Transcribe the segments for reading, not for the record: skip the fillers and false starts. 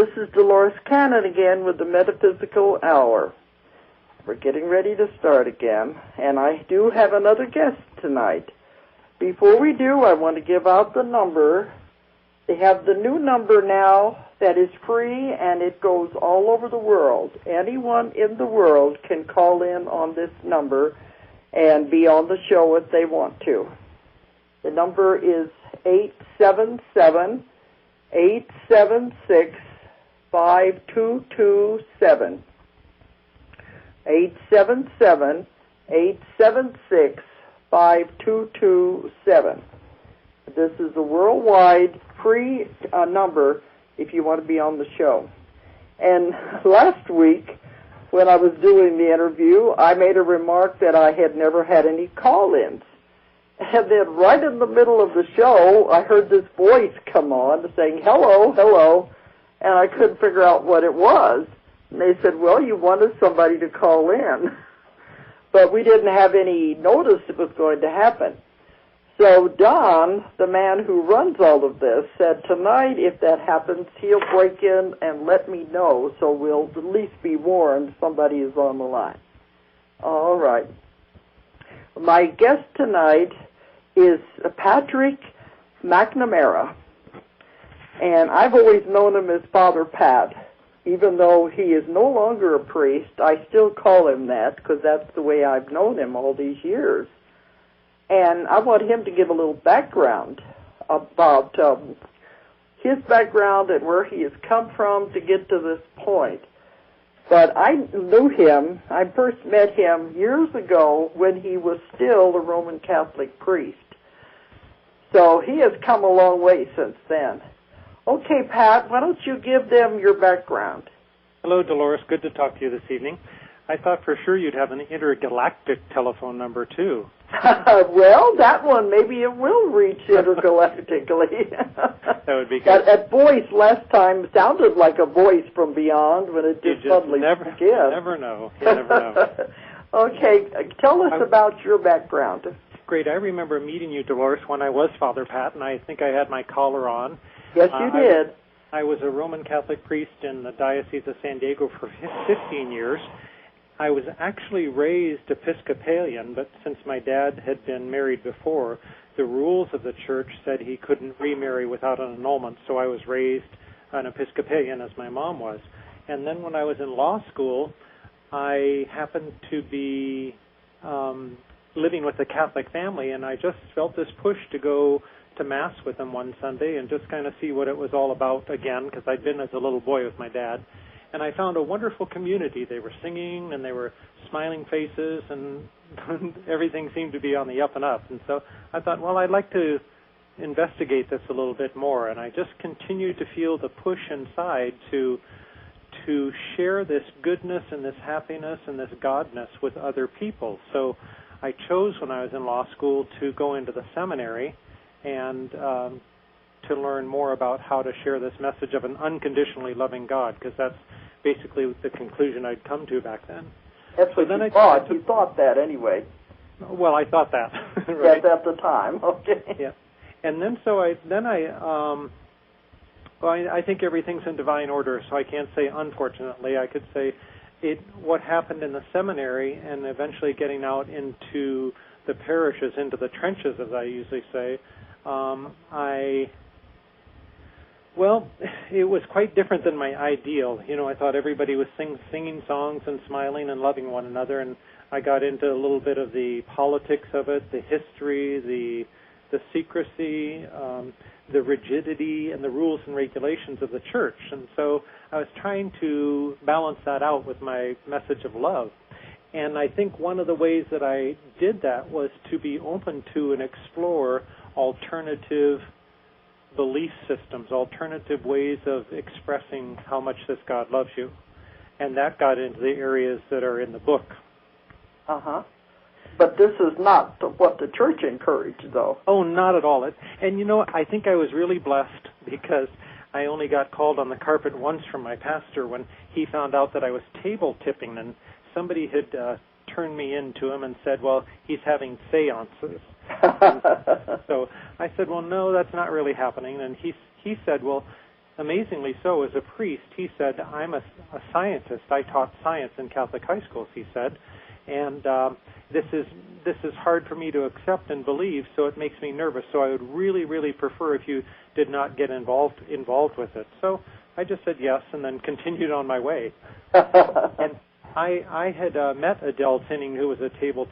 this is Dolores Cannon again with the Metaphysical Hour. We're getting ready to start again, and I do have another guest tonight. Before we do, I want to give out the number. They have the new number now that is free, and it goes all over the world. Anyone in the world can call in on this number and be on the show if they want to. The number is 877-876-5227. 877-876-5227. This is a worldwide free number if you want to be on the show. And last week, when I was doing the interview, I made a remark that I had never had any call-ins. And then right in the middle of the show, I heard this voice come on saying, hello, hello, and I couldn't figure out what it was. And they said, well, you wanted somebody to call in. But we didn't have any notice it was going to happen. So Don, the man who runs all of this, said tonight, if that happens, he'll break in and let me know, so we'll at least be warned somebody is on the line. All right. My guest tonight is Patrick McNamara, and I've always known him as Father Pat. Even though he is no longer a priest, I still call him that because that's the way I've known him all these years. And I want him to give a little background about his background and where he has come from to get to this point. But I knew him, I first met him years ago when he was still a Roman Catholic priest. So he has come a long way since then. Okay, Pat, why don't you give them your background? Hello, Dolores. Good to talk to you this evening. I thought for sure you'd have an intergalactic telephone number, too. Well, that one, maybe it will reach intergalactically. That would be good. That voice last time sounded like a voice from beyond when it just suddenly never know. You never know. Okay, tell us about your background. Great. I remember meeting you, Dolores, when I was Father Pat, and I think I had my collar on. Yes, you did. I was a Roman Catholic priest in the Diocese of San Diego for 15 years. I was actually raised Episcopalian, but since my dad had been married before, the rules of the church said he couldn't remarry without an annulment, so I was raised an Episcopalian as my mom was. And then when I was in law school, I happened to be living with a Catholic family, and I just felt this push to go to Mass with them one Sunday and just kind of see what it was all about again, because I'd been as a little boy with my dad. And I found a wonderful community. They were singing, and they were smiling faces, and everything seemed to be on the up and up. And so I thought, well, I'd like to investigate this a little bit more. And I just continued to feel the push inside to share this goodness and this happiness and this godness with other people. So I chose, when I was in law school, to go into the seminary and to learn more about how to share this message of an unconditionally loving God, because that's basically the conclusion I'd come to back then. That's what you thought. You thought that anyway. Well, I thought that. Right? Yes, at the time. Okay. Yeah. And then I think everything's in divine order, so I can't say unfortunately. I could say what happened in the seminary and eventually getting out into the parishes, into the trenches, as I usually say, Well, it was quite different than my ideal. You know, I thought everybody was singing songs and smiling and loving one another, and I got into a little bit of the politics of it, the history, the secrecy, the rigidity, and the rules and regulations of the church. And so I was trying to balance that out with my message of love. And I think one of the ways that I did that was to be open to and explore alternative belief systems, alternative ways of expressing how much this God loves you. And that got into the areas that are in the book. Uh-huh. But this is not what the church encouraged, though. Oh, not at all. And, you know, I think I was really blessed because I only got called on the carpet once from my pastor when he found out that I was table tipping, and somebody had turned me in to him and said, well, he's having seances. So I said, well, no, that's not really happening. And he said, well, amazingly so, as a priest, he said, I'm a scientist. I taught science in Catholic high schools, he said, and this is hard for me to accept and believe, so it makes me nervous. So I would really, really prefer if you did not get involved with it. So I just said yes, and then continued on my way. And I had met Adele Tinning, who was a table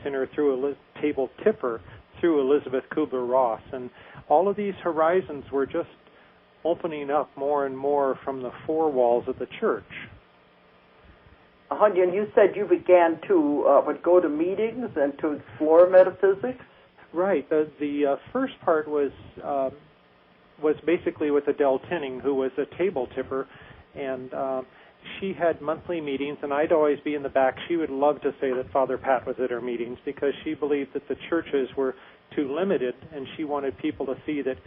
tipper through Elizabeth Kubler-Ross, and all of these horizons were just opening up more and more from the four walls of the church. And you said you began to would go to meetings and to explore metaphysics? Right. The first part was basically with Adele Tinning, who was a table tipper, and she had monthly meetings, and I'd always be in the back. She would love to say that Father Pat was at her meetings because she believed that the churches were too limited, and she wanted people to see that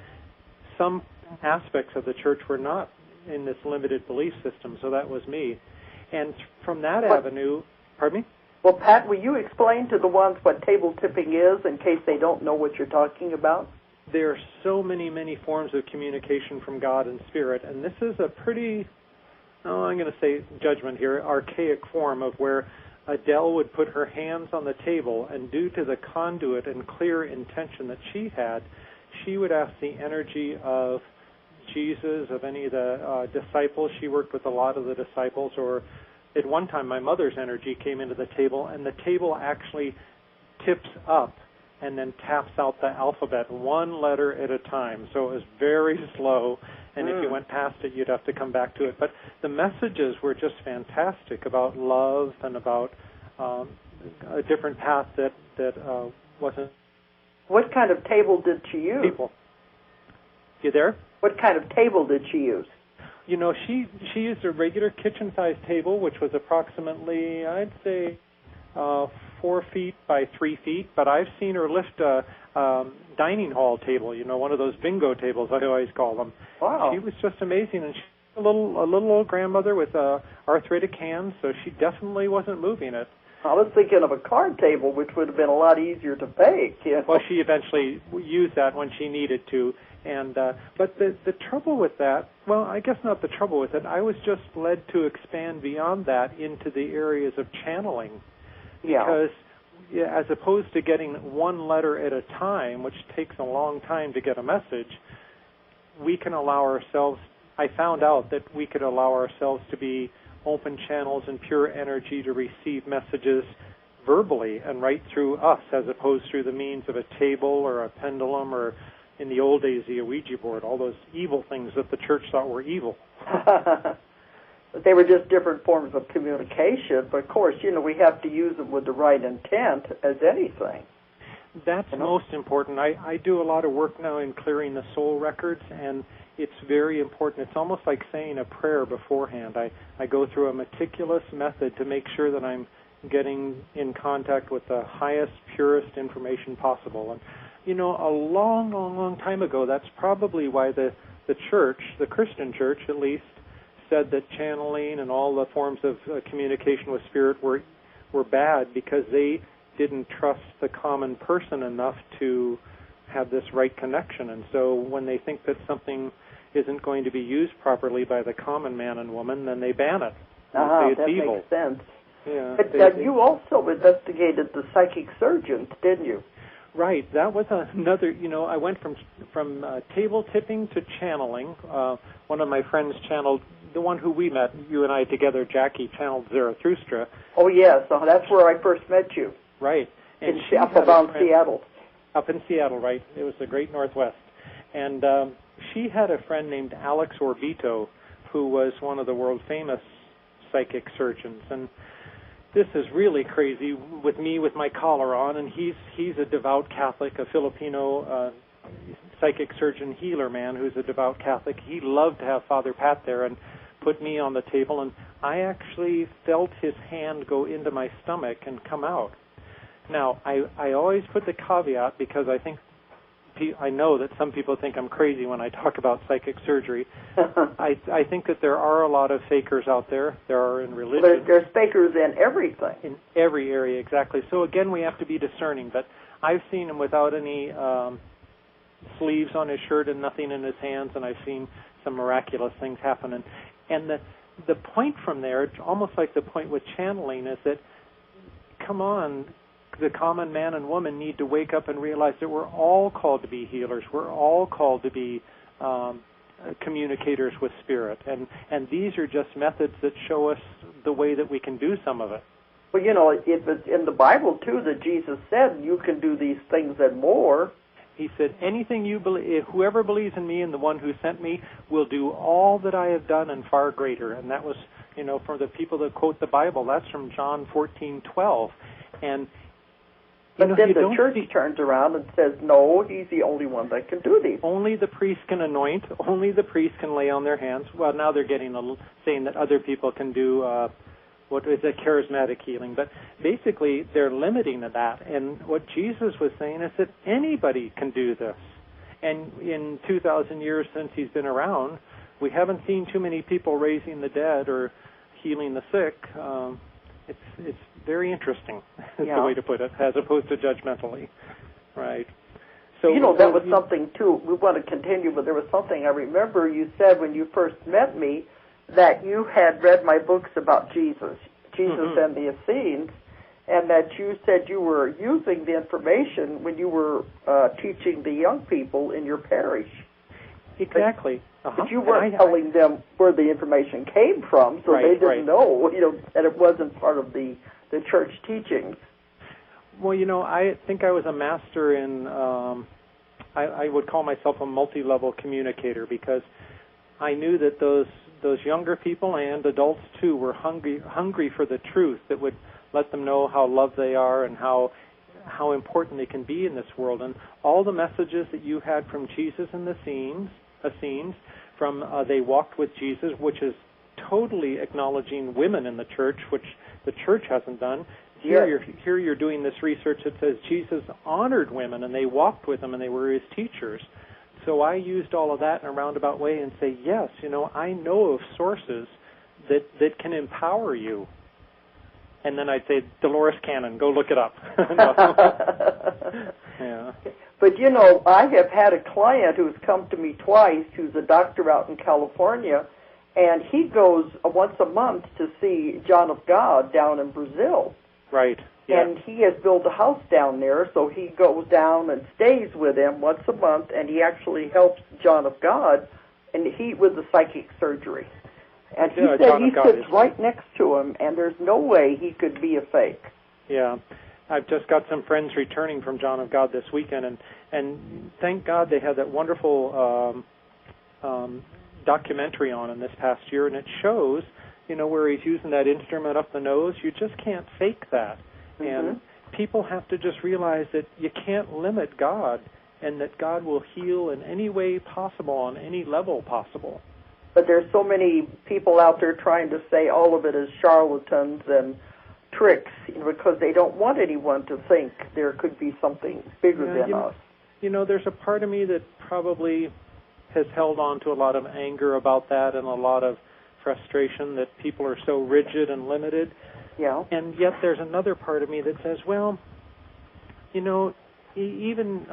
some aspects of the church were not in this limited belief system. So that was me. And from that avenue, pardon me? Well, Pat, will you explain to the ones what table tipping is in case they don't know what you're talking about? There are so many, many forms of communication from God and Spirit, and this is a pretty, I'm going to say judgment here, archaic form of where Adele would put her hands on the table, and due to the conduit and clear intention that she had, she would ask the energy of Jesus, of any of the disciples. She worked with a lot of the disciples, or at one time my mother's energy came into the table, and the table actually tips up and then taps out the alphabet one letter at a time. So it was very slow, and if you went past it, you'd have to come back to it. But the messages were just fantastic about love and about a different path that wasn't... What kind of table did she use? People. You there? What kind of table did she use? You know, she used a regular kitchen-sized table, which was approximately, I'd say, 4 feet by 3 feet, but I've seen her lift a dining hall table, you know, one of those bingo tables, I always call them. Wow. She was just amazing, and she's a little old grandmother with arthritic hands, so she definitely wasn't moving it. I was thinking of a card table, which would have been a lot easier to bake. You know? Well, she eventually used that when she needed to, and but the trouble with that, well, I guess not the trouble with it, I was just led to expand beyond that into the areas of channeling. Because as opposed to getting one letter at a time, which takes a long time to get a message, we can allow ourselves, I found out that we could allow ourselves to be open channels and pure energy to receive messages verbally and right through us, as opposed through the means of a table or a pendulum or, in the old days, the Ouija board, all those evil things that the church thought were evil. They were just different forms of communication, but of course, you know, we have to use them with the right intent as anything. That's most important. I do a lot of work now in clearing the soul records, and it's very important. It's almost like saying a prayer beforehand. I go through a meticulous method to make sure that I'm getting in contact with the highest, purest information possible. And, you know, a long, long, long time ago, that's probably why the church, the Christian church at least, said that channeling and all the forms of communication with spirit were bad, because they didn't trust the common person enough to have this right connection. And so when they think that something isn't going to be used properly by the common man and woman, then they ban it. Say it's that evil. Makes sense. Yeah, but you also investigated the psychic surgeons, didn't you? Right. That was another, you know, I went from table tipping to channeling. One of my friends channeled, the one who we met, you and I together, Jackie, channeled Zarathustra. Oh, yes. That's where I first met you. Right. And up around Seattle. Up in Seattle, right. It was the great Northwest. And she had a friend named Alex Orbito, who was one of the world-famous psychic surgeons. And this is really crazy with me with my collar on, and he's a devout Catholic, a Filipino psychic surgeon healer man who's a devout Catholic. He loved to have Father Pat there and put me on the table, and I actually felt his hand go into my stomach and come out. Now, I always put the caveat, because I know that some people think I'm crazy when I talk about psychic surgery. I think that there are a lot of fakers out there. There are in religion. Well, there's fakers in everything. In every area, exactly. So again, we have to be discerning. But I've seen him without any sleeves on his shirt and nothing in his hands, and I've seen some miraculous things happen. And the point from there, almost like the point with channeling, is that, come on, the common man and woman need to wake up and realize that we're all called to be healers. We're all called to be communicators with spirit. And these are just methods that show us the way that we can do some of it. Well, you know, it's in the Bible, too, that Jesus said, you can do these things and more. He said, anything you believe, whoever believes in me and the one who sent me will do all that I have done and far greater. And that was, you know, for the people that quote the Bible, that's from John 14:12. And but then the church turns around and says, no, he's the only one that can do these. Only the priest can anoint. Only the priest can lay on their hands. Well, now they're saying that other people can do what is a charismatic healing. But basically, they're limiting to that. And what Jesus was saying is that anybody can do this. And in 2,000 years since he's been around, we haven't seen too many people raising the dead or healing the sick. It's very interesting, is the way to put it, as opposed to judgmentally. Right. So, you know, that was something, too. We want to continue, but there was something I remember you said when you first met me, that you had read my books about Jesus and the Essenes, and that you said you were using the information when you were teaching the young people in your parish. Exactly. But you weren't telling them where the information came from, so they didn't know, you know, that it wasn't part of the church teachings. Well, you know, I think I was a master in, I would call myself a multi-level communicator, because I knew that those younger people and adults too were hungry for the truth that would let them know how loved they are and how important they can be in this world. And all the messages that you had from Jesus and the Essenes, from They Walked with Jesus, which is totally acknowledging women in the church, which the church hasn't done. Here you're doing this research that says Jesus honored women and they walked with him and they were his teachers. So I used all of that in a roundabout way and say, yes, you know, I know of sources that can empower you. And then I'd say, Dolores Cannon, go look it up. Yeah. But, you know, I have had a client who's come to me twice, who's a doctor out in California, and he goes once a month to see John of God down in Brazil. Right. Yeah. And he has built a house down there, so he goes down and stays with him once a month, and he actually helps John of God and with the psychic surgery. And he said he sits right next to him, and there's no way he could be a fake. Yeah. I've just got some friends returning from John of God this weekend, and thank God they had that wonderful documentary on in this past year, and it shows, you know, where he's using that instrument up the nose. You just can't fake that. And people have to just realize that you can't limit God, and that God will heal in any way possible, on any level possible. But there's so many people out there trying to say all of it is charlatans and tricks, because they don't want anyone to think there could be something bigger than us. You know, there's a part of me that probably has held on to a lot of anger about that and a lot of frustration that people are so rigid and limited. Yeah. And yet there's another part of me that says, well, you know, even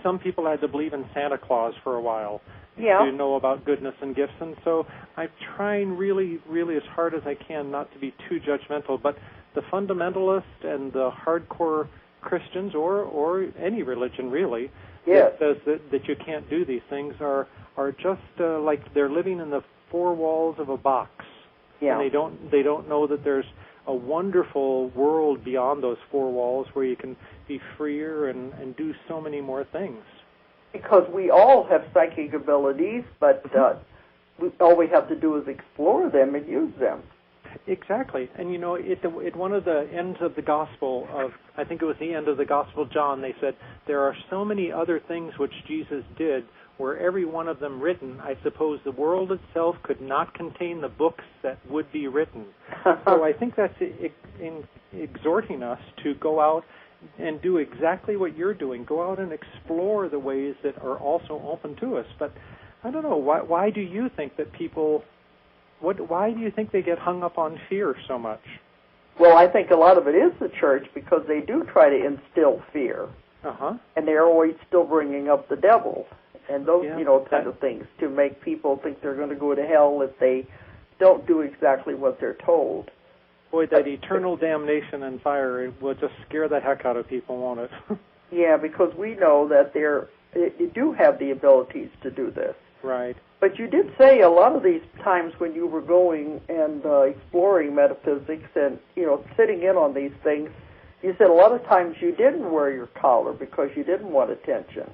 some people had to believe in Santa Claus for a while to know about goodness and gifts. And so I'm trying really, really as hard as I can not to be too judgmental. But the fundamentalists and the hardcore Christians, or any religion really, that says that you can't do these things are just like they're living in the four walls of a box. Yeah. And they don't know that there's a wonderful world beyond those four walls where you can be freer and do so many more things. Because we all have psychic abilities, but all we have to do is explore them and use them. Exactly. And, you know, at one of the ends of the Gospel I think it was the end of the Gospel of John, they said, there are so many other things which Jesus did, were every one of them written, I suppose the world itself could not contain the books that would be written. So I think that's exhorting us to go out and do exactly what you're doing. Go out and explore the ways that are also open to us. But I don't know, why do you think that people, why do you think they get hung up on fear so much? Well, I think a lot of it is the church, because they do try to instill fear. And they're always still bringing up the devil. and those, kind of things to make people think they're going to go to hell if they don't do exactly what they're told. Boy, that eternal damnation and fire, it will just scare the heck out of people, won't it? Yeah, because we know that you do have the abilities to do this. Right. But you did say a lot of these times when you were going and exploring metaphysics and, sitting in on these things, you said a lot of times you didn't wear your collar because you didn't want attention.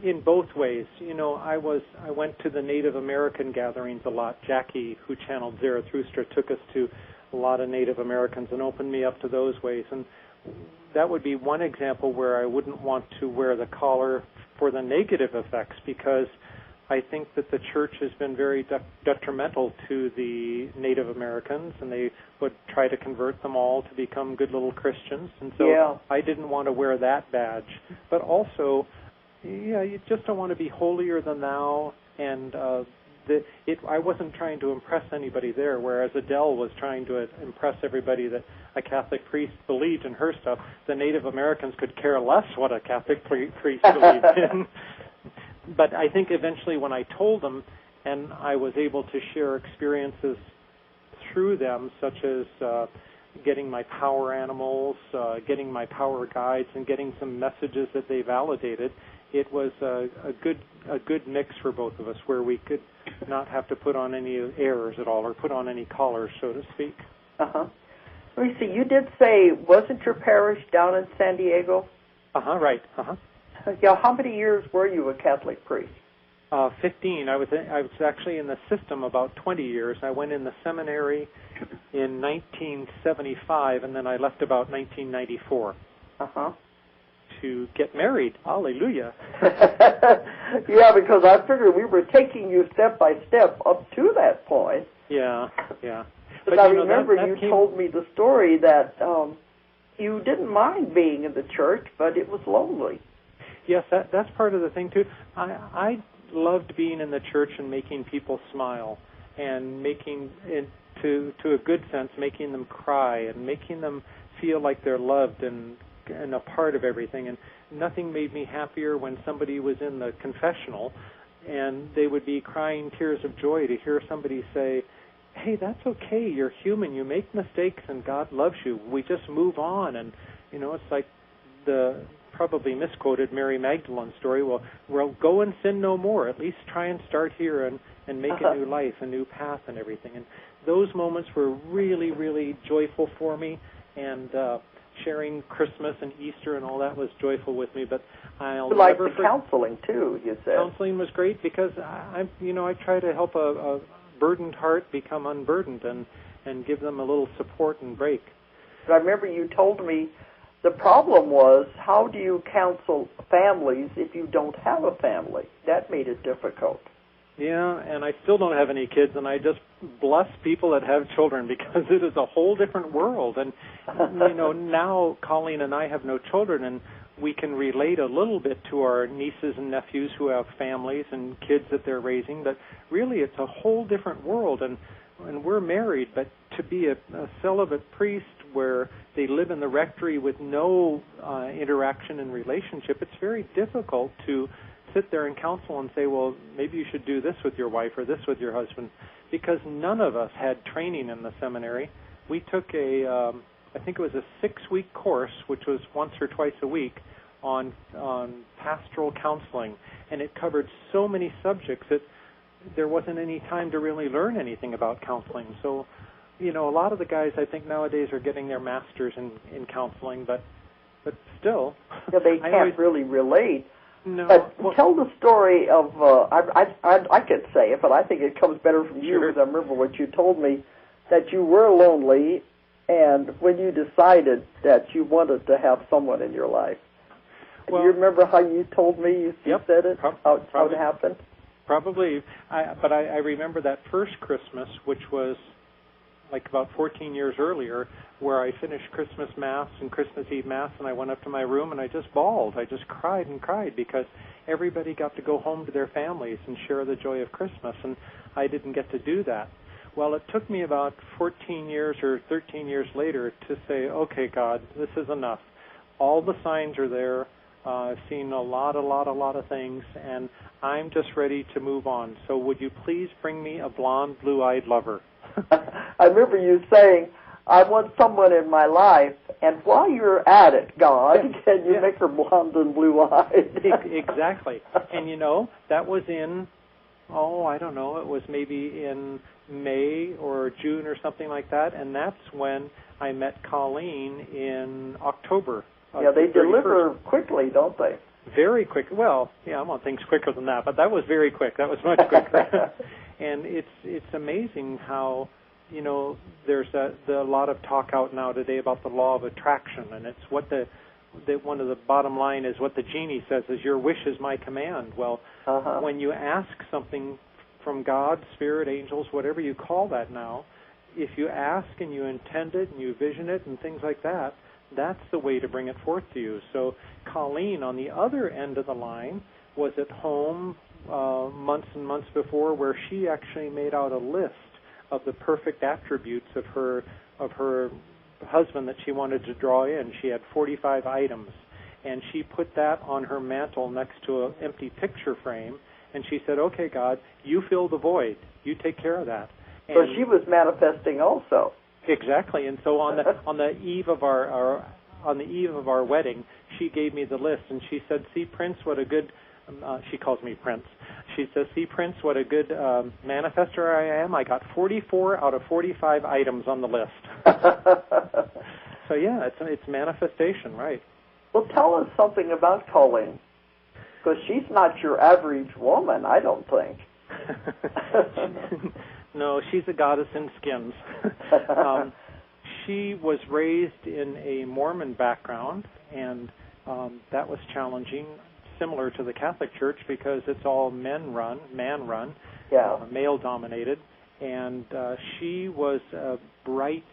In both ways. I went to the Native American gatherings a lot. Jackie, who channeled Zarathustra, took us to a lot of Native Americans and opened me up to those ways. And that would be one example where I wouldn't want to wear the collar for the negative effects, because I think that the church has been very detrimental to the Native Americans, and they would try to convert them all to become good little Christians. And so I didn't want to wear that badge. But also, you just don't want to be holier than thou, and I wasn't trying to impress anybody there, whereas Adele was trying to impress everybody that a Catholic priest believed in her stuff. The Native Americans could care less what a Catholic priest believed in. But I think eventually when I told them, and I was able to share experiences through them, such as getting my power animals, getting my power guides, and getting some messages that they validated, it was a good mix for both of us, where we could not have to put on any airs at all or put on any collars, so to speak. Uh-huh. Let me see, you did say, wasn't your parish down in San Diego? Right. Uh-huh. Yeah, how many years were you a Catholic priest? 15. I was actually in the system about 20 years. I went in the seminary in 1975, and then I left about 1994. Uh-huh. To get married. Hallelujah. Yeah, because I figured we were taking you step by step up to that point. Yeah. But I remember you told me the story that you didn't mind being in the church, but it was lonely. Yes, that's part of the thing, too. I loved being in the church and making people smile, and making, to a good sense, making them cry and making them feel like they're loved and a part of everything. And nothing made me happier when somebody was in the confessional and they would be crying tears of joy to hear somebody say, hey, that's okay, you're human, you make mistakes and God loves you, we just move on. And it's like the probably misquoted Mary Magdalene story, well, go and sin no more, at least try and start here and make a new life, a new path and everything. And those moments were really, really joyful for me, and sharing Christmas and Easter and all that was joyful with me. But I'll never forget counseling too. You said counseling was great, because I try to help a burdened heart become unburdened and give them a little support and break. But I remember you told me the problem was, how do you counsel families if you don't have a family? That made it difficult. Yeah, and I still don't have any kids, and I just bless people that have children, because it is a whole different world. And, now Colleen and I have no children, and we can relate a little bit to our nieces and nephews who have families and kids that they're raising, but really it's a whole different world. And we're married, but to be a celibate priest where they live in the rectory with no interaction and relationship, it's very difficult to sit there and counsel and say, well, maybe you should do this with your wife or this with your husband, because none of us had training in the seminary. We took I think it was a 6-week course, which was once or twice a week, on pastoral counseling, and it covered so many subjects that there wasn't any time to really learn anything about counseling. So, a lot of the guys I think nowadays are getting their masters in counseling, but still, they can't really relate. No. But tell the story of, I could say it, but I think it comes better from you, because I remember what you told me, that you were lonely, and when you decided that you wanted to have someone in your life. Well, do you remember how you told me you said it, how it happened? Probably, but I remember that first Christmas, which was like about 14 years earlier, where I finished Christmas Mass and Christmas Eve Mass, and I went up to my room and I just bawled. I just cried and cried, because everybody got to go home to their families and share the joy of Christmas, and I didn't get to do that. Well, it took me about 14 years or 13 years later to say, okay, God, this is enough. All the signs are there. I've seen a lot of things, and I'm just ready to move on. So would you please bring me a blonde, blue-eyed lover? I remember you saying, I want someone in my life, and while you're at it, God, can you make her blonde and blue-eyed? Exactly. And, that was in, I don't know, it was maybe in May or June or something like that, and that's when I met Colleen in October. Yeah, they deliver quickly, don't they? Very quick. Well, I want things quicker than that, but that was very quick. That was much quicker. And it's amazing how, there's a lot of talk out now today about the law of attraction, and it's what one of the bottom line is what the genie says is your wish is my command. Well, when you ask something from God, Spirit, angels, whatever you call that now, if you ask and you intend it and you vision it and things like that, that's the way to bring it forth to you. So Colleen, on the other end of the line, was at home months and months before, where she actually made out a list of the perfect attributes of her husband that she wanted to draw in. She had 45 items, and she put that on her mantle next to an empty picture frame, and she said, "Okay, God, you fill the void. You take care of that." And so she was manifesting also. Exactly, and so on the eve of our wedding, she gave me the list, and she said, "See, Prince, what a good." She calls me Prince. She says, "See, Prince, what a good manifester I am. I got 44 out of 45 items on the list." So yeah, it's manifestation, right? Well, tell us something about Colleen, because she's not your average woman, I don't think. No, she's a goddess in skins. She was raised in a Mormon background, and that was challenging, similar to the Catholic Church, because it's all man-run, male-dominated. And she was a bright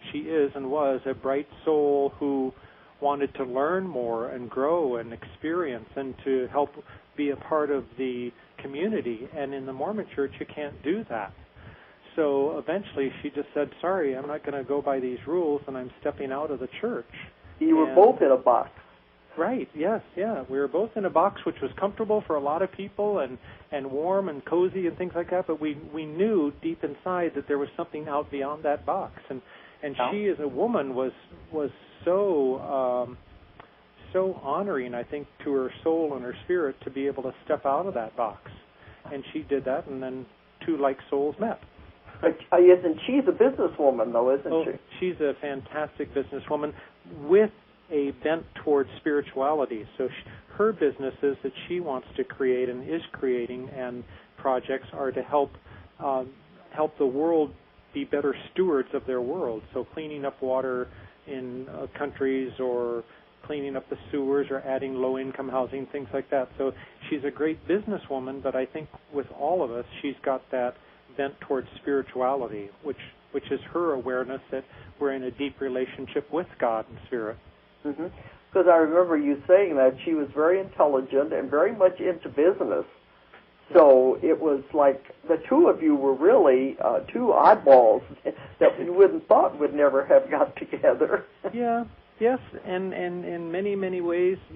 soul who wanted to learn more and grow and experience and to help be a part of the community. And in the Mormon Church, you can't do that. So eventually she just said, "Sorry, I'm not going to go by these rules, and I'm stepping out of the church." You were both in a box. Right, yes, yeah. We were both in a box, which was comfortable for a lot of people and warm and cozy and things like that, but we knew deep inside that there was something out beyond that box. And she, as a woman, was so honoring, I think, to her soul and her spirit to be able to step out of that box. And she did that, and then two like souls met. Isn't she a businesswoman, though, isn't she? She's a fantastic businesswoman with a bent towards spirituality. So her businesses that she wants to create and is creating, and projects, are to help the world be better stewards of their world. So cleaning up water in countries, or cleaning up the sewers, or adding low-income housing, things like that. So she's a great businesswoman, but I think with all of us, she's got that bent towards spirituality, which is her awareness that we're in a deep relationship with God and Spirit. Because I remember you saying that she was very intelligent and very much into business. So it was like the two of you were really two eyeballs that you wouldn't thought would never have got together. Yeah, yes, and in many ways, I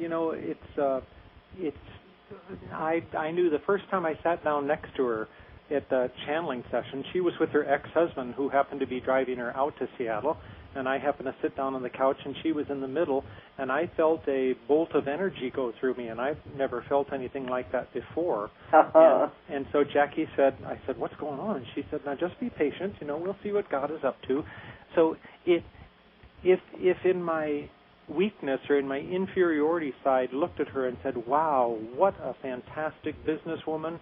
knew the first time I sat down next to her at the channeling session, she was with her ex-husband, who happened to be driving her out to Seattle, and I happened to sit down on the couch, and she was in the middle, and I felt a bolt of energy go through me, and I've never felt anything like that before. And so Jackie said, I said, "What's going on?" And she said, "Now just be patient, we'll see what God is up to." So if in my weakness or in my inferiority side looked at her and said, "Wow, what a fantastic businesswoman,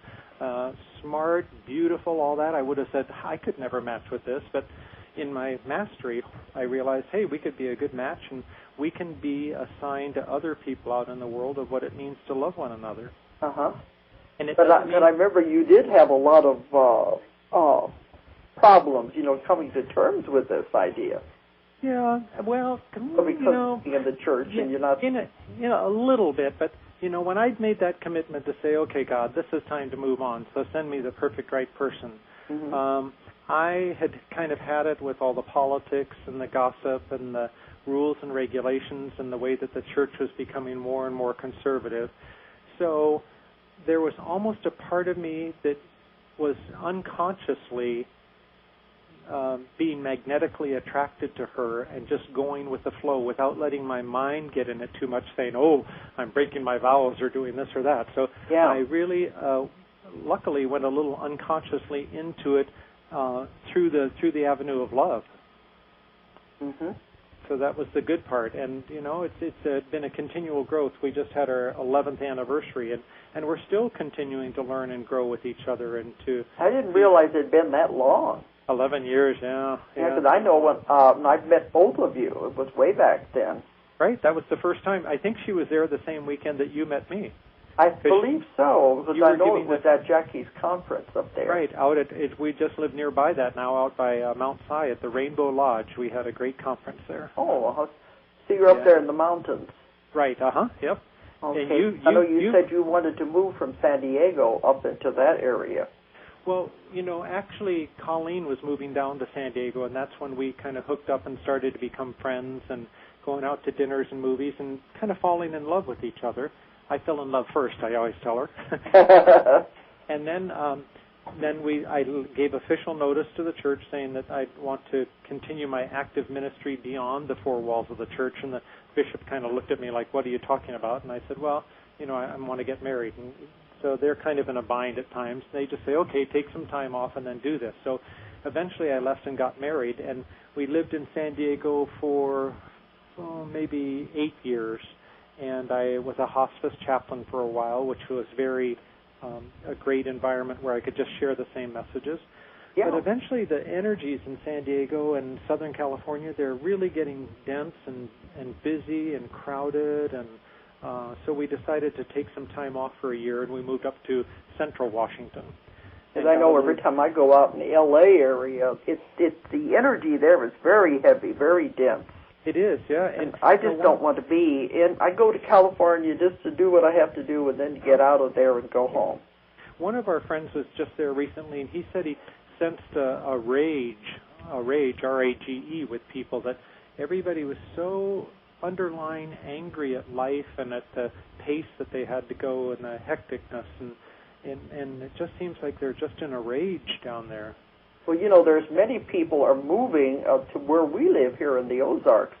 smart, beautiful, all that," I would have said, "I could never match with this." But in my mastery, I realized, hey, we could be a good match, and we can be a sign to other people out in the world of what it means to love one another. And but I remember you did have a lot of problems, coming to terms with this idea. Yeah, well, because in the church, and you're not a little bit, but when I'd made that commitment to say, "Okay, God, this is time to move on, so send me the perfect right person," I had kind of had it with all the politics and the gossip and the rules and regulations and the way that the church was becoming more and more conservative. So there was almost a part of me that was unconsciously being magnetically attracted to her and just going with the flow without letting my mind get in it too much, saying, oh, I'm breaking my vows or doing this or that. So I really, luckily, went a little unconsciously into it through the avenue of love. Mm-hmm. So that was the good part. And, you know, it's been a continual growth. We just had our 11th anniversary, and we're still continuing to learn and grow with each other. And I didn't realize it had been that long. 11 years, yeah. Yeah, because I know when I've met both of you. It was way back then. Right, that was the first time. I think she was there the same weekend that you met me. I believe so, because I know it was at Jackie's conference up there. Right, we just live nearby that now, out by Mount Si at the Rainbow Lodge. We had a great conference there. Oh, so you're up there in the mountains. Right, yep. Okay. And I know you said you wanted to move from San Diego up into that area. Well, you know, actually, Colleen was moving down to San Diego, and that's when we kind of hooked up and started to become friends and going out to dinners and movies and kind of falling in love with each other. I fell in love first, I always tell her. And then I gave official notice to the church saying that I want to continue my active ministry beyond the four walls of the church, and the bishop kind of looked at me like, what are you talking about? And I said, well, you know, I want to get married. And so they're kind of in a bind at times. They just say, okay, take some time off and then do this. So eventually I left and got married, and we lived in San Diego for maybe 8 years. And I was a hospice chaplain for a while, which was very a great environment where I could just share the same messages. Yeah. But eventually the energies in San Diego and Southern California, they're really getting dense and busy and crowded, and so we decided to take some time off for a year, and we moved up to Central Washington. Because I know every time I go out in the L.A. area, it's the energy there is very heavy, very dense. It is, yeah. And I just don't want to be in. I go to California just to do what I have to do and then get out of there and go home. One of our friends was just there recently, and he said he sensed a rage, R-A-G-E, with people, that everybody was so underlying angry at life and at the pace that they had to go and the hecticness, and it just seems like they're just in a rage down there. Well, you know, there's many people are moving to where we live here in the Ozarks.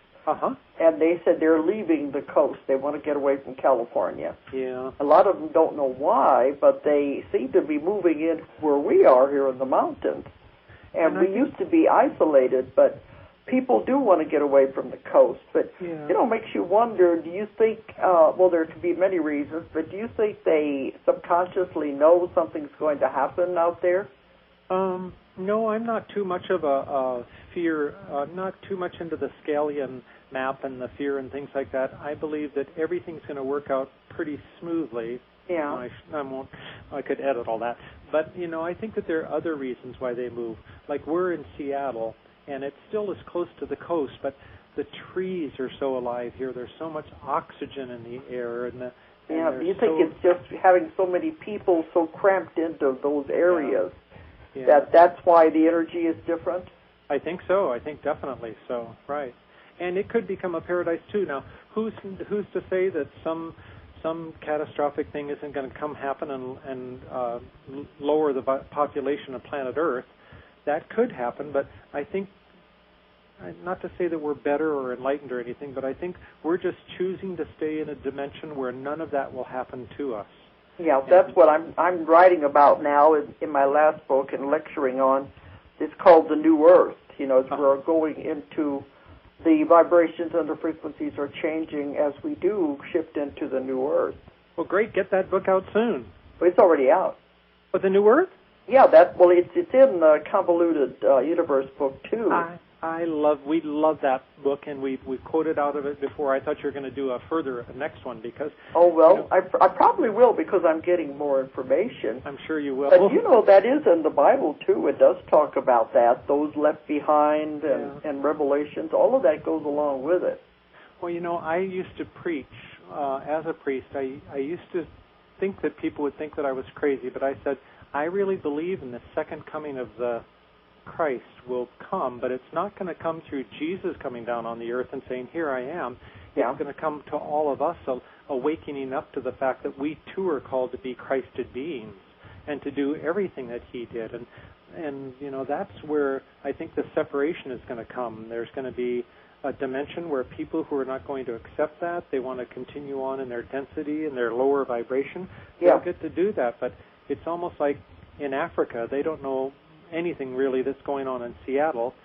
And they said they're leaving the coast. They want to get away from California. Yeah. A lot of them don't know why, but they seem to be moving in where we are here in the mountains. And we used to be isolated, but people do want to get away from the coast. But, you know, it makes you wonder, do you think, well, there could be many reasons, but do you think they subconsciously know something's going to happen out there? No, I'm not too much of a fear, not too much into the Scalian map and the fear and things like that. I believe that everything's going to work out pretty smoothly. Yeah. I could edit all that. But, you know, I think that there are other reasons why they move. Like, we're in Seattle, and it still is close to the coast, but the trees are so alive here. There's so much oxygen in the air. And you think it's just having so many people so cramped into those areas. Yeah. That's why the energy is different? I think so. I think definitely so. Right. And it could become a paradise too. Now, who's to say that some catastrophic thing isn't going to happen and lower the population of planet Earth? That could happen, but I think, not to say that we're better or enlightened or anything, but I think we're just choosing to stay in a dimension where none of that will happen to us. Yeah, that's what I'm writing about now in my last book and lecturing on. It's called The New Earth. You know, we're going into the vibrations and the frequencies are changing as we do shift into the New Earth. Well, great. Get that book out soon. Well, it's already out. But The New Earth? Yeah, it's in the Convoluted Universe book too. We love that book, and we've quoted out of it before. I thought you were going to do a next one because. Oh well, you know, I probably will because I'm getting more information. I'm sure you will. But you know that is in the Bible too. It does talk about that. Those left behind and Revelations. All of that goes along with it. Well, you know, I used to preach as a priest. I used to think that people would think that I was crazy, but I said I really believe in the second coming of the Christ will come, but it's not going to come through Jesus coming down on the earth and saying, here I am. Yeah. It's going to come to all of us, awakening up to the fact that we too are called to be Christed beings and to do everything that he did. And you know, that's where I think the separation is going to come. There's going to be a dimension where people who are not going to accept that, they want to continue on in their density and their lower vibration, they'll get to do that. But it's almost like in Africa, they don't know anything really that's going on in Seattle.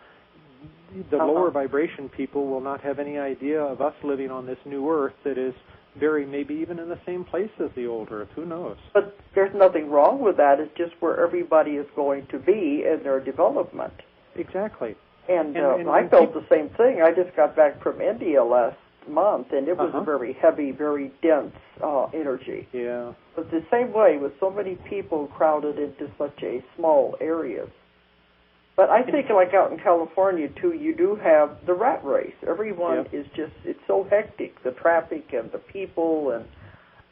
The lower vibration people will not have any idea of us living on this new earth that is very, maybe even in the same place as the old earth. Who knows? But there's nothing wrong with that. It's just where everybody is going to be in their development. Exactly. And I felt the same thing. I just got back from India last month, and it was a very heavy, very dense energy. Yeah. But the same way, with so many people crowded into such a small area. But I think, like out in California, too, you do have the rat race. Everyone is just, it's so hectic, the traffic and the people,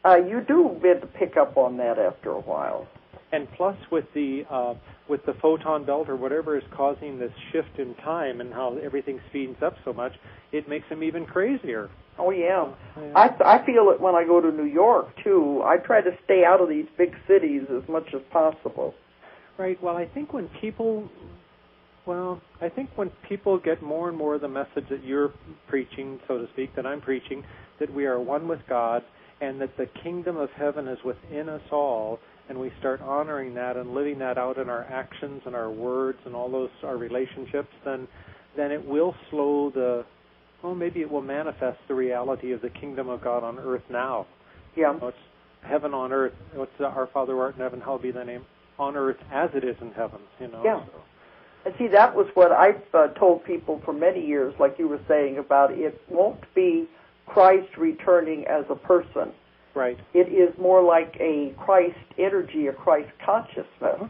and you do get to pick up on that after a while. And plus, with the photon belt or whatever is causing this shift in time and how everything speeds up so much, it makes them even crazier. Oh, yeah. I feel it when I go to New York, too. I try to stay out of these big cities as much as possible. Right. Well, I think when people get more and more the message that you're preaching, so to speak, that I'm preaching, that we are one with God and that the kingdom of heaven is within us all, and we start honoring that and living that out in our actions and our words and all those, our relationships, then it will maybe it will manifest the reality of the kingdom of God on earth now. Yeah. It's heaven on earth. What's our Father who art in heaven, hallowed be thy name, on earth as it is in heaven. Yeah. So. And see, that was what I've told people for many years, like you were saying about it won't be Christ returning as a person. Right. It is more like a Christ energy, a Christ consciousness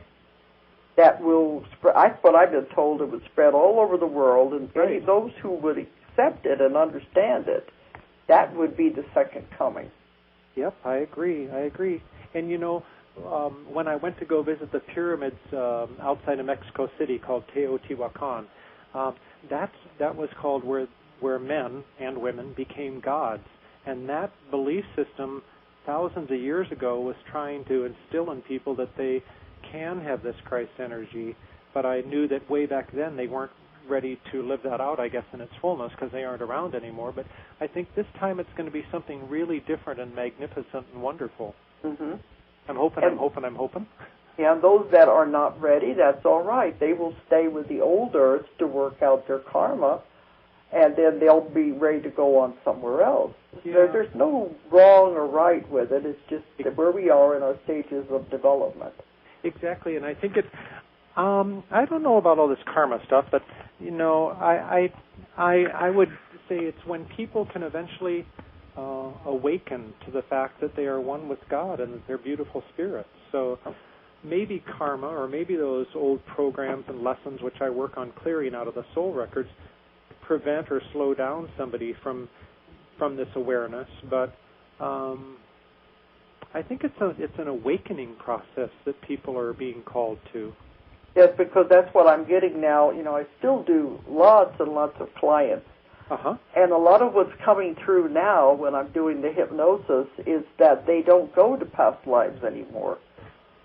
that will spread. That's what I've been told. It would spread all over the world, and any of those who would accept it and understand it, that would be the second coming. Yep, I agree. And when I went to go visit the pyramids outside of Mexico City called Teotihuacan, that was called where men and women became gods. And that belief system thousands of years ago was trying to instill in people that they can have this Christ energy. But I knew that way back then they weren't ready to live that out, I guess, in its fullness because they aren't around anymore. But I think this time it's going to be something really different and magnificent and wonderful. Mm-hmm. I'm hoping. Yeah, and those that are not ready, that's all right. They will stay with the old earth to work out their karma, and then they'll be ready to go on somewhere else. Yeah. There's no wrong or right with it. It's just where we are in our stages of development. Exactly, and I think it's, I don't know about all this karma stuff, but, I would say it's when people can eventually awaken to the fact that they are one with God and that they're beautiful spirits. So maybe karma or maybe those old programs and lessons which I work on clearing out of the soul records prevent or slow down somebody from this awareness. But I think it's an awakening process that people are being called to. Yes, because that's what I'm getting now. I still do lots and lots of clients. And a lot of what's coming through now when I'm doing the hypnosis is that they don't go to past lives anymore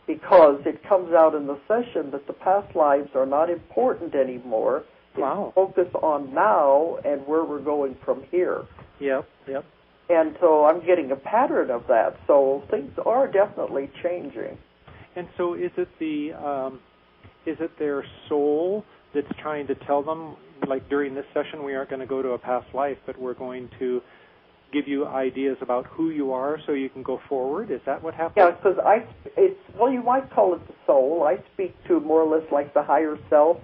because it comes out in the session that the past lives are not important anymore. Wow. Focus on now and where we're going from here. Yep. And so I'm getting a pattern of that. So things are definitely changing. And so is it their soul that's trying to tell them, like during this session, we aren't going to go to a past life, but we're going to give you ideas about who you are so you can go forward? Is that what happens? Yeah, because you might call it the soul. I speak to more or less like the higher self,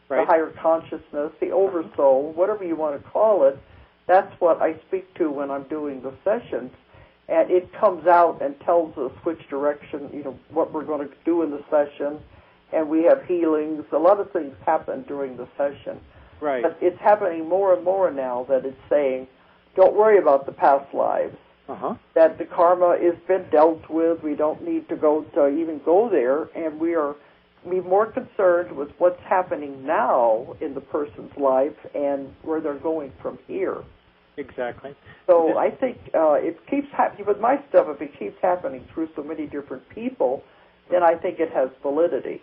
the higher consciousness, the oversoul, whatever you want to call it. That's what I speak to when I'm doing the sessions. And it comes out and tells us which direction, what we're going to do in the session. And we have healings. A lot of things happen during the session. Right. But it's happening more and more now that it's saying, don't worry about the past lives. That the karma has been dealt with. We don't need to even go there. And we are be more concerned with what's happening now in the person's life and where they're going from here. Exactly. So I think it keeps happening with my stuff. If it keeps happening through so many different people, then I think it has validity.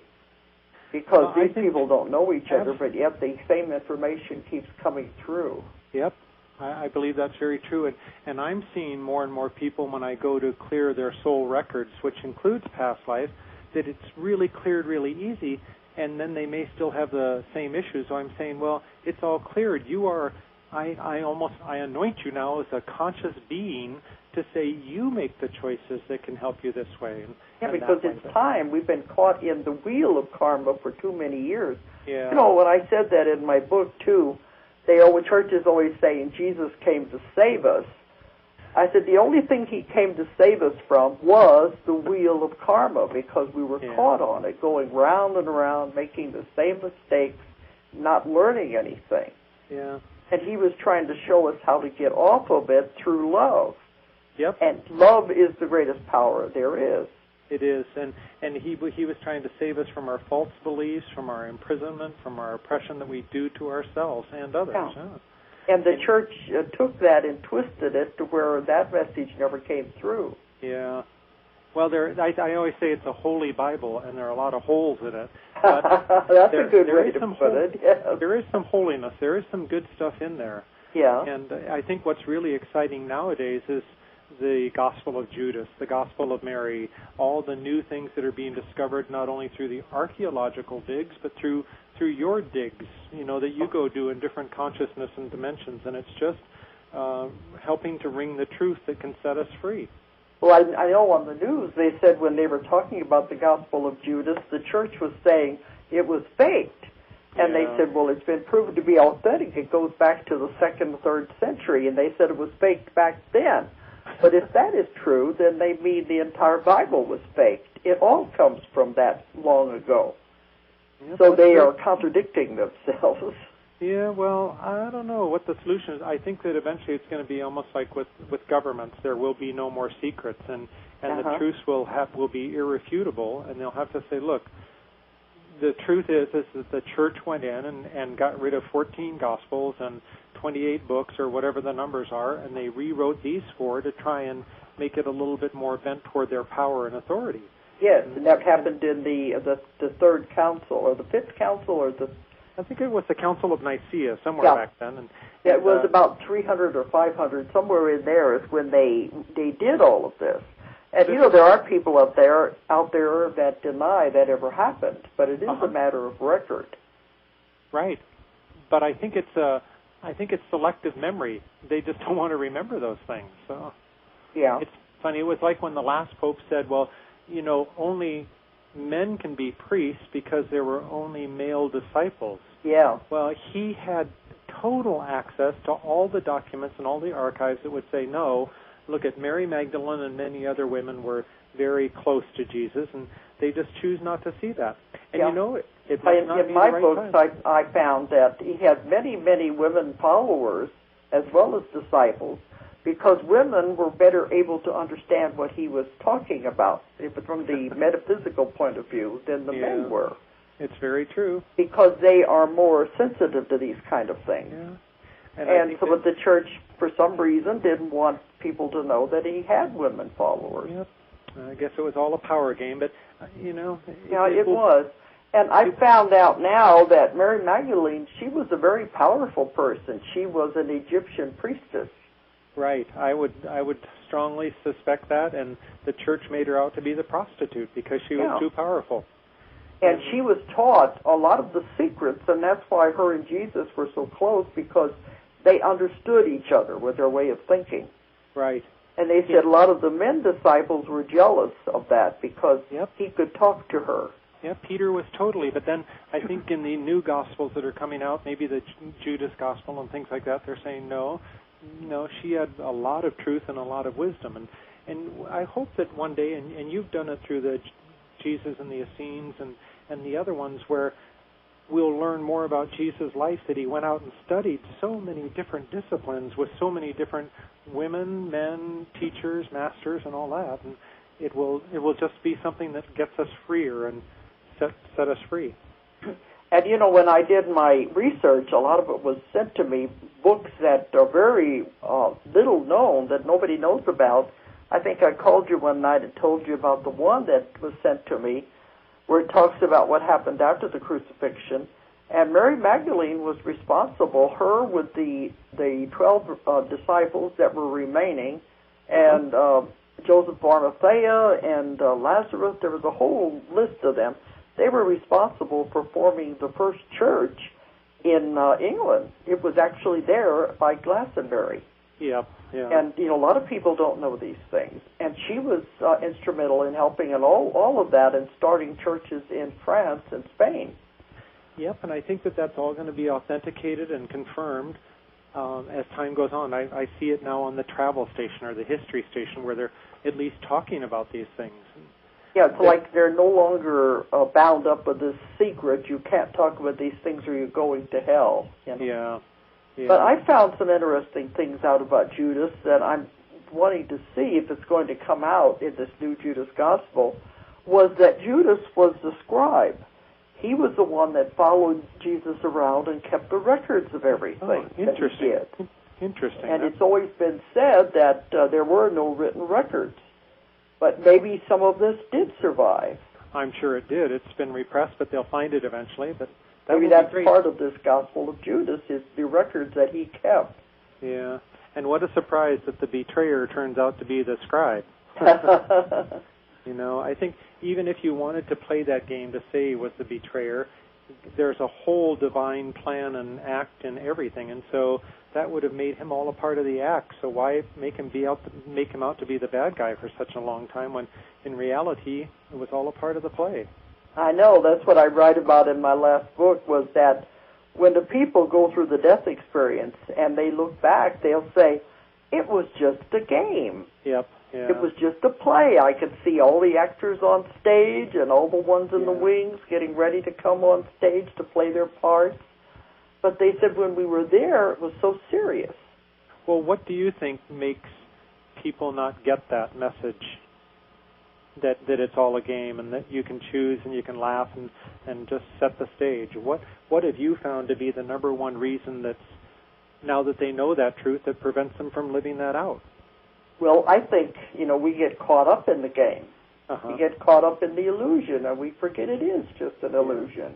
Because these people don't know each other, but yet the same information keeps coming through. Yep. I believe that's very true. And I'm seeing more and more people when I go to clear their soul records, which includes past life, that it's really cleared really easy, and then they may still have the same issues. So I'm saying, well, it's all cleared. You are, I anoint you now as a conscious being to say you make the choices that can help you this way. Because it's time. We've been caught in the wheel of karma for too many years. Yeah. You know, when I said that in my book, too, churches always saying Jesus came to save us. I said the only thing he came to save us from was the wheel of karma, because we were caught on it, going round and around, making the same mistakes, not learning anything. Yeah. And he was trying to show us how to get off of it through love. Yep. And love is the greatest power there is. It is, and he was trying to save us from our false beliefs, from our imprisonment, from our oppression that we do to ourselves and others. Yeah. Yeah. And the church took that and twisted it to where that message never came through. Yeah. Well, I always say it's a holy Bible, and there are a lot of holes in it. But that's a good way to put it. Yes. There is some holiness. There is some good stuff in there. Yeah. And I think what's really exciting nowadays is the Gospel of Judas, the Gospel of Mary, all the new things that are being discovered not only through the archaeological digs, but through your digs, that you go do in different consciousness and dimensions. And it's just helping to ring the truth that can set us free. Well, I know on the news they said when they were talking about the Gospel of Judas, the church was saying it was faked. And they said, well, it's been proven to be authentic. It goes back to the 2nd, 3rd century. And they said it was faked back then. But if that is true, then they mean the entire Bible was faked. It all comes from that long ago. Yep, so they are contradicting themselves. Yeah, well, I don't know what the solution is. I think that eventually it's going to be almost like with governments. There will be no more secrets, and the truths will be irrefutable, and they'll have to say, look, the truth is that the church went in and got rid of 14 Gospels and 28 books or whatever the numbers are, and they rewrote these 4 to try and make it a little bit more bent toward their power and authority. Yes, and that happened in the 3rd Council, or the 5th Council, or the... I think it was the Council of Nicaea, somewhere back then. And it was about 300 or 500, somewhere in there is when they did all of this. And, there are people out there that deny that ever happened, but it is a matter of record. Right. But I think it's selective memory. They just don't want to remember those things. So yeah. It's funny. It was like when the last pope said, well, only men can be priests because there were only male disciples. Yeah. Well, he had total access to all the documents and all the archives that would say, no, look at Mary Magdalene and many other women were very close to Jesus, and they just choose not to see that. And it must not be in my the right books, time. I found that he had many, many women followers as well as disciples, because women were better able to understand what he was talking about from the metaphysical point of view than the men were. It's very true. Because they are more sensitive to these kind of things. Yeah. And so the church, for some reason, didn't want people to know that he had women followers. Yep. I guess it was all a power game, but, it was. And I found out now that Mary Magdalene, she was a very powerful person. She was an Egyptian priestess. Right. I would strongly suspect that, and the church made her out to be the prostitute because she was too powerful. And she was taught a lot of the secrets, and that's why her and Jesus were so close, because they understood each other with their way of thinking. Right. And they said a lot of the men disciples were jealous of that because he could talk to her. Yeah, Peter was totally, but then I think in the new Gospels that are coming out, maybe the Judas Gospel and things like that, they're saying no, she had a lot of truth and a lot of wisdom. And I hope that one day, and you've done it through the Jesus and the Essenes and the other ones, where we'll learn more about Jesus' life, that he went out and studied so many different disciplines with so many different women, men, teachers, masters, and all that. And it will just be something that gets us freer and set us free. And, you know, when I did my research, a lot of it was sent to me, books that are very little known, that nobody knows about. I think I called you one night and told you about the one that was sent to me, where it talks about what happened after the crucifixion. And Mary Magdalene was responsible, her with the 12 disciples that were remaining, and Joseph Arimathea and Lazarus. There was a whole list of them. They were responsible for forming the first church in England. It was actually there by Glastonbury. Yep. Yeah. And, you know, a lot of people don't know these things. And she was instrumental in helping in all of that and starting churches in France and Spain. Yep, and I think that that's all going to be authenticated and confirmed as time goes on. I see it now on the travel station or the history station where they're at least talking about these things. Yeah, it's like they're no longer bound up with this secret. You can't talk about these things or you're going to hell. You know? Yeah. Yeah. But I found some interesting things out about Judas that I'm wanting to see if it's going to come out in this new Judas Gospel, was that Judas was the scribe. He was the one that followed Jesus around and kept the records of everything that he did. Interesting. And it's always been said that there were no written records. But maybe some of this did survive. I'm sure it did. It's been repressed, but they'll find it eventually. But maybe that's part of this Gospel of Judas, is the records that he kept. Yeah. And what a surprise that the betrayer turns out to be the scribe. You know, I think even if you wanted to play that game to say he was the betrayer, there's a whole divine plan and act and everything, and so that would have made him all a part of the act. So why make him out to be the bad guy for such a long time when in reality it was all a part of the play? I know. That's what I write about in my last book, was that when the people go through the death experience and they look back, they'll say, it was just a game. Yep. Yeah. It was just a play. I could see all the actors on stage and all the ones in the wings getting ready to come on stage to play their parts. But they said when we were there, it was so serious. Well, what do you think makes people not get that message, that it's all a game and that you can choose and you can laugh and just set the stage? What have you found to be the number one reason that's, now that they know that truth, that prevents them from living that out? Well, I think, you know, we get caught up in the game. We get caught up in the illusion, and we forget it is just an illusion.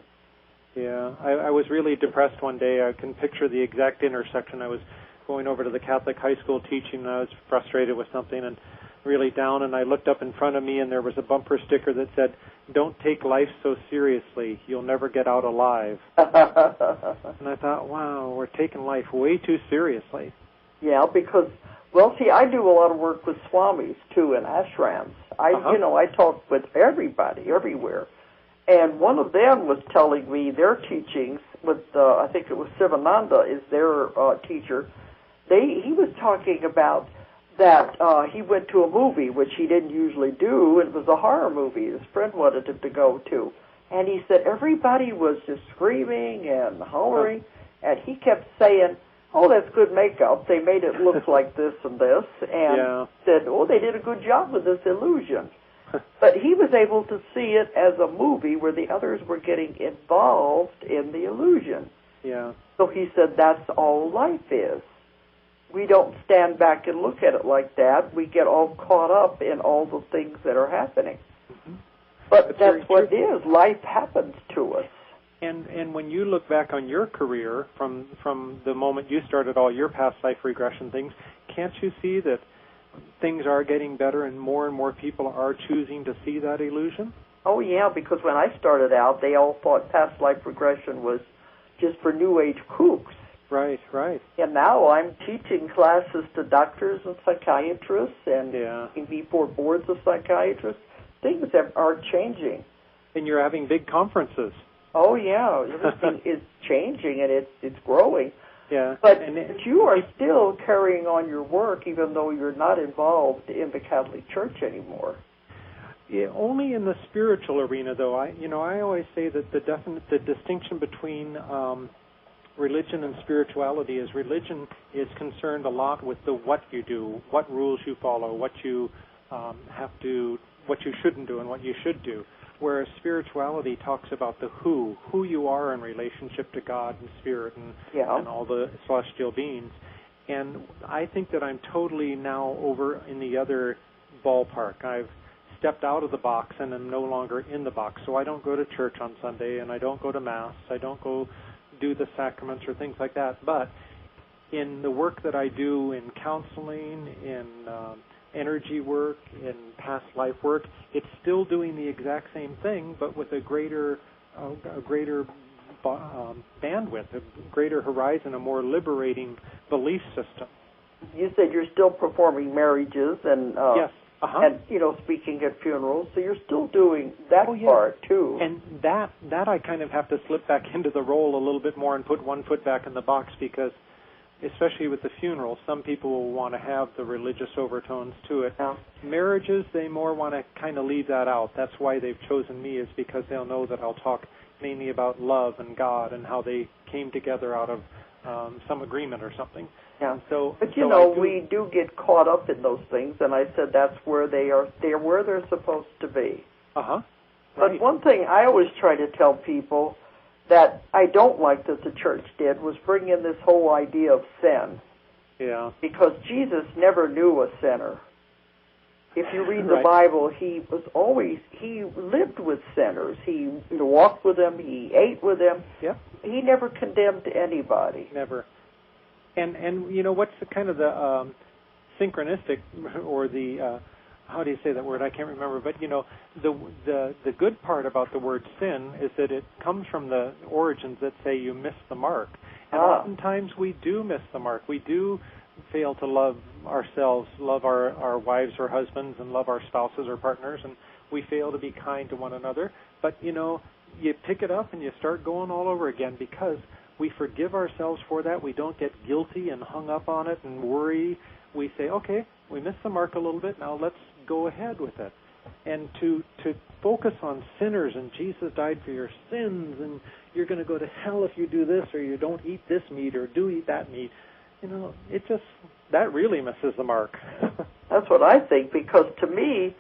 Yeah, I was really depressed one day. I can picture the exact intersection. I was going over to the Catholic high school teaching, and I was frustrated with something and really down, and I looked up in front of me, and there was a bumper sticker that said, "Don't take life so seriously. You'll never get out alive." And I thought, wow, we're taking life way too seriously. Yeah, because, well, see, I do a lot of work with swamis, too, in ashrams. You know, I talk with everybody, everywhere. And one of them was telling me their teachings with, I think it was Sivananda is their teacher. He was talking about that he went to a movie, which he didn't usually do. It was a horror movie his friend wanted him to go to. And he said everybody was just screaming and hollering, and he kept saying, oh, that's good makeup. They made it look like this and this, and said, oh, they did a good job with this illusion. But he was able to see it as a movie where the others were getting involved in the illusion. Yeah. So he said that's all life is. We don't stand back and look at it like that. We get all caught up in all the things that are happening. But that's what it is. Life happens to us. And when you look back on your career from the moment you started all your past life regression things, can't you see that things are getting better and more people are choosing to see that illusion? Oh, yeah, because when I started out, they all thought past life regression was just for New Age kooks. Right, right. And now I'm teaching classes to doctors and psychiatrists and before boards of psychiatrists. Things are changing. And you're having big conferences. Oh, yeah. Everything is changing, and it's growing. Yeah. But you are still carrying on your work, even though you're not involved in the Catholic Church anymore. Yeah, only in the spiritual arena, though. I always say that the distinction between religion and spirituality is religion is concerned a lot with the what you do, what rules you follow, what you what you shouldn't do, and what you should do. whereas spirituality talks about the who you are in relationship to God and Spirit and all the celestial beings. And I think that I'm totally now over in the other ballpark. I've stepped out of the box and am no longer in the box. So I don't go to church on Sunday, and I don't go to Mass. I don't go do the sacraments or things like that. But in the work that I do in counseling, in energy work, in past life work, it's still doing the exact same thing, but with a greater bandwidth, a greater horizon, a more liberating belief system. You said you're still performing marriages and yes. And speaking at funerals, so you're still doing that part too. And that I kind of have to slip back into the role a little bit more and put one foot back in the box, because especially with the funeral, some people will want to have the religious overtones to it. Yeah. Marriages, they more want to kind of leave that out. That's why they've chosen me, is because they'll know that I'll talk mainly about love and God and how they came together out of some agreement or something. Yeah. But we do get caught up in those things, and I said that's where they're where they're supposed to be. Right. But one thing I always try to tell people that I don't like that the church did was bring in this whole idea of sin. Yeah. Because Jesus never knew a sinner. If you read the Bible, he lived with sinners. He walked with them. He ate with them. Yeah. He never condemned anybody. Never. And what's the kind of the synchronistic, or the how do you say that word? I can't remember. But the good part about the word sin is that it comes from the origins that say you miss the mark. And oftentimes we do miss the mark. We do fail to love ourselves, love our wives or husbands, and love our spouses or partners, and we fail to be kind to one another. But you pick it up and you start going all over again, because we forgive ourselves for that. We don't get guilty and hung up on it and worry. We say, okay, we missed the mark a little bit, now let's go ahead with it. And to focus on sinners, and Jesus died for your sins, and you're going to go to hell if you do this, or you don't eat this meat, or do eat that meat, that really misses the mark. That's what I think, because to me,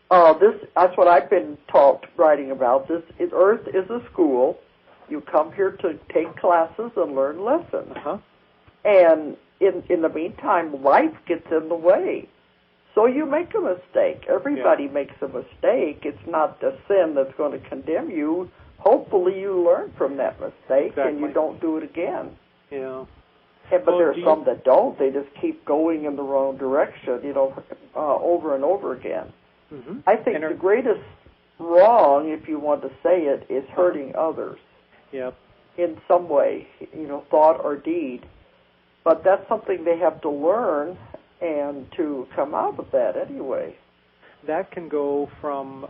that's what I've been taught writing about. Earth is a school. You come here to take classes and learn lessons. And in the meantime, life gets in the way. So you make a mistake. Everybody makes a mistake. It's not the sin that's going to condemn you. Hopefully you learn from that mistake and you don't do it again. Yeah. But there are some that don't. They just keep going in the wrong direction, over and over again. Mm-hmm. I think the greatest wrong, if you want to say it, is hurting others. Yep. In some way, thought or deed. But that's something they have to learn and to come out of that anyway. That can go from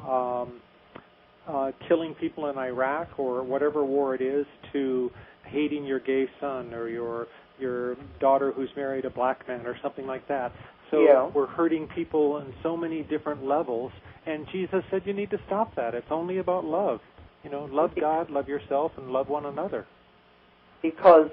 killing people in Iraq or whatever war it is, to hating your gay son or your daughter who's married a black man or something like that. So we're hurting people in so many different levels, and Jesus said you need to stop that. It's only about love. Love God, love yourself, and love one another. Because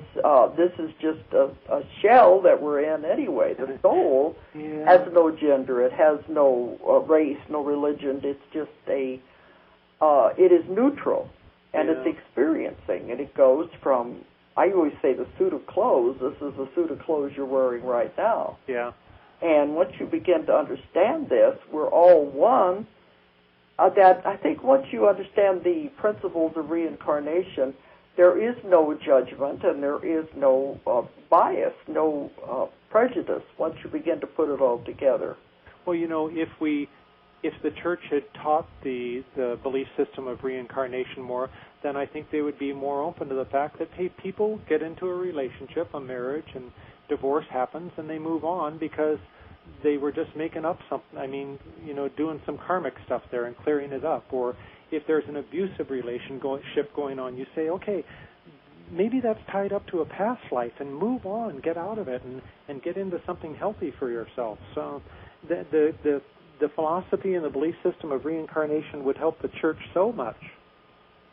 this is just a shell that we're in anyway. The soul has no gender. It has no race, no religion. It's just it is neutral, and it's experiencing, and it goes from, I always say, the suit of clothes. This is the suit of clothes you're wearing right now. Yeah. And once you begin to understand this, we're all one. That I think once you understand the principles of reincarnation, there is no judgment and there is no bias, no prejudice once you begin to put it all together. Well, if the church had taught the belief system of reincarnation more, then I think they would be more open to the fact that, hey, people get into a relationship, a marriage, and divorce happens, and they move on because they were just making up something. Doing some karmic stuff there and clearing it up. Or if there's an abusive relationship going on, you say, okay, maybe that's tied up to a past life, and move on, get out of it, and get into something healthy for yourself. So the philosophy and the belief system of reincarnation would help the church so much.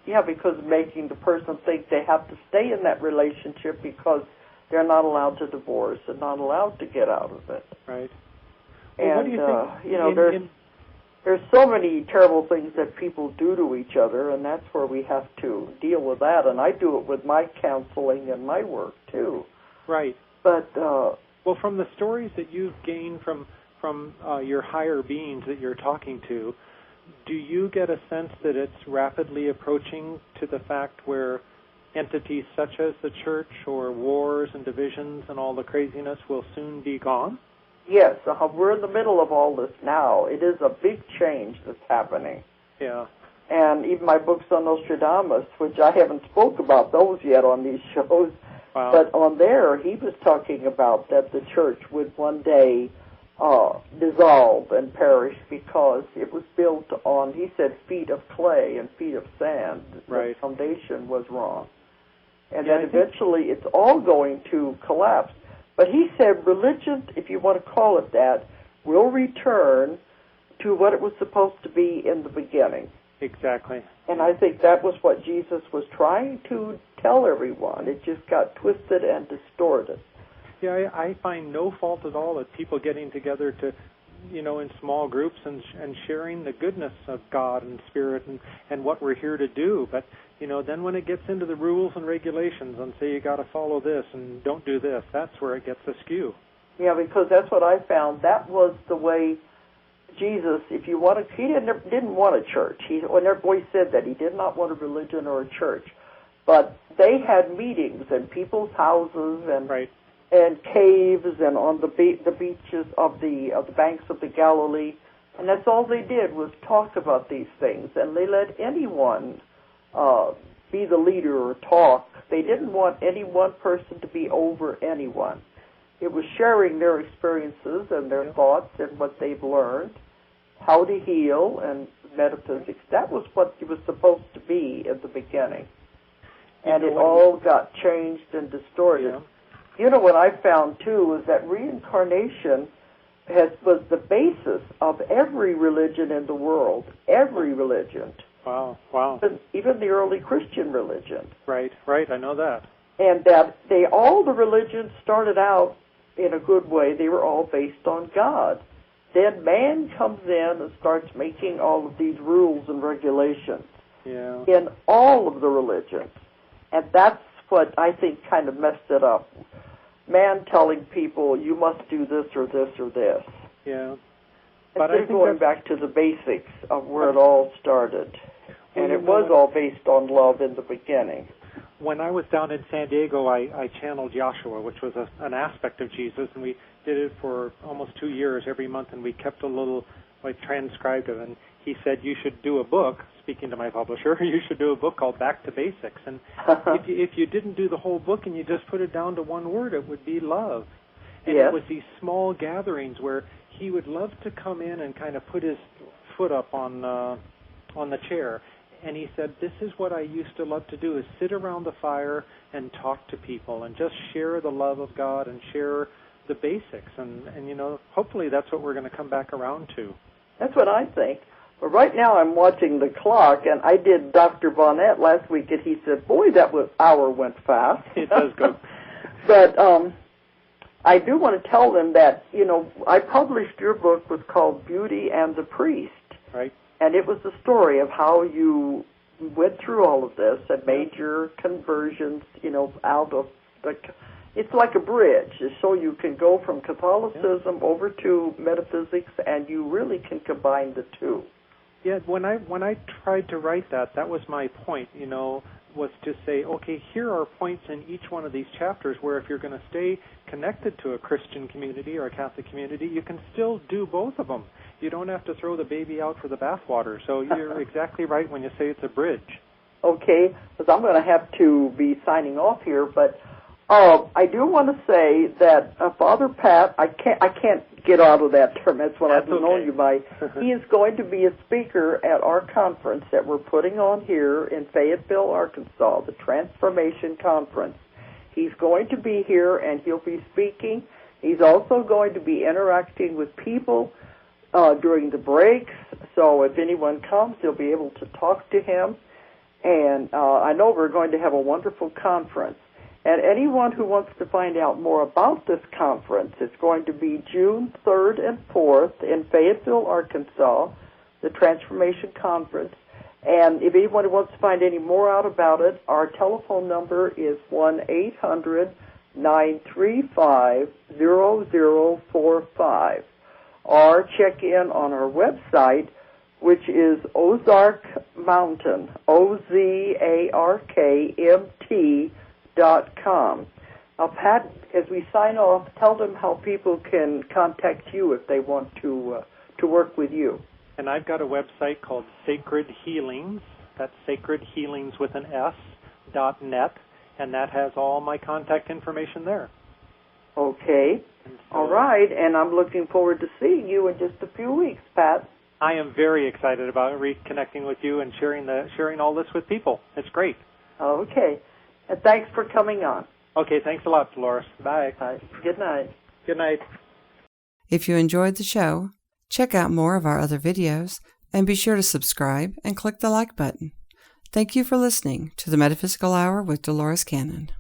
Yeah, because making the person think they have to stay in that relationship because they're not allowed to divorce and not allowed to get out of it. Right. And, well, what do you think? there's so many terrible things that people do to each other, and that's where we have to deal with that. And I do it with my counseling and my work too. Right. But well, from the stories that you've gained from your higher beings that you're talking to, do you get a sense that it's rapidly approaching to the fact where entities such as the church or wars and divisions and all the craziness will soon be gone? Yes, we're in the middle of all this now. It is a big change that's happening. Yeah. And even my books on Nostradamus, which I haven't spoke about those yet on these shows, wow. But on there he was talking about that the church would one day dissolve and perish because it was built on, he said, feet of clay and feet of sand. Right. The foundation was wrong. And Yeah, then eventually it's all going to collapse. But he said religion, if you want to call it that, will return to what it was supposed to be in the beginning. Exactly. And I think that was what Jesus was trying to tell everyone. It just got twisted and distorted. Yeah, I find no fault at all at people getting together to, in small groups and sharing the goodness of God and Spirit and what we're here to do. But, then when it gets into the rules and regulations and say you got to follow this and don't do this, that's where it gets askew. Yeah, because that's what I found. That was the way Jesus, if you want to, he didn't want a church. When their boy said that, he did not want a religion or a church. But they had meetings in people's houses and right. and caves and on the beaches of the banks of the Galilee, and that's all they did was talk about these things. And they let anyone be the leader or talk. They didn't want any one person to be over anyone. It was sharing their experiences and their thoughts and what they've learned, how to heal and metaphysics. That was what it was supposed to be at the beginning. And it all got changed and distorted. Yeah. What I found, too, was that reincarnation was the basis of every religion in the world, every religion. Wow. Even the early Christian religion. Right, I know that. And that all the religions started out in a good way. They were all based on God. Then man comes in and starts making all of these rules and regulations in all of the religions. And that's what I think kind of messed it up. Man telling people, you must do this or this or this. Yeah. But I think going back to the basics of where it all started. And it was all based on love in the beginning. When I was down in San Diego, I channeled Joshua, which was an aspect of Jesus, and we did it for almost 2 years every month, and we kept a little, transcribed it. And he said, you should do a book, speaking to my publisher, you should do a book called Back to Basics. And if you didn't do the whole book and you just put it down to one word, it would be love. And it was these small gatherings where he would love to come in and kind of put his foot up on the chair. And he said, this is what I used to love to do, is sit around the fire and talk to people and just share the love of God and share the basics. And hopefully that's what we're going to come back around to. That's what I think. But right now I'm watching the clock, and I did Dr. Bonnet last week, and he said, boy, that hour went fast. It does go. But I do want to tell them that, I published your book was called Beauty and the Priest. Right. And it was the story of how you went through all of this and made your conversions, out of it's like a bridge. So you can go from Catholicism over to metaphysics, and you really can combine the two. Yeah, when I tried to write that was my point, was to say, okay, here are points in each one of these chapters where if you're going to stay connected to a Christian community or a Catholic community, you can still do both of them. You don't have to throw the baby out for the bathwater. So you're exactly right when you say it's a bridge. Okay, because I'm going to have to be signing off here, but I do want to say that Father Pat, I can't get out of that term. That's what I've known you by. He is going to be a speaker at our conference that we're putting on here in Fayetteville, Arkansas, the Transformation Conference. He's going to be here, and he'll be speaking. He's also going to be interacting with people during the breaks. So if anyone comes, they'll be able to talk to him. And I know we're going to have a wonderful conference. And anyone who wants to find out more about this conference, it's going to be June 3rd and 4th in Fayetteville, Arkansas. the Transformation Conference. And if anyone wants to find any more out about it, our telephone number is 1-800-935-0045. Or check in on our website, which is Ozark Mountain, OZARKMT.com. Now, Pat, as we sign off, tell them how people can contact you if they want to work with you. And I've got a website called Sacred Healings. That's Sacred Healings with an S, .net, and that has all my contact information there. Okay. All right, and I'm looking forward to seeing you in just a few weeks, Pat. I am very excited about reconnecting with you and sharing all this with people. It's great. Okay. And thanks for coming on. Okay, thanks a lot, Dolores. Bye. Bye. Good night. Good night. If you enjoyed the show, check out more of our other videos and be sure to subscribe and click the like button. Thank you for listening to the Metaphysical Hour with Dolores Cannon.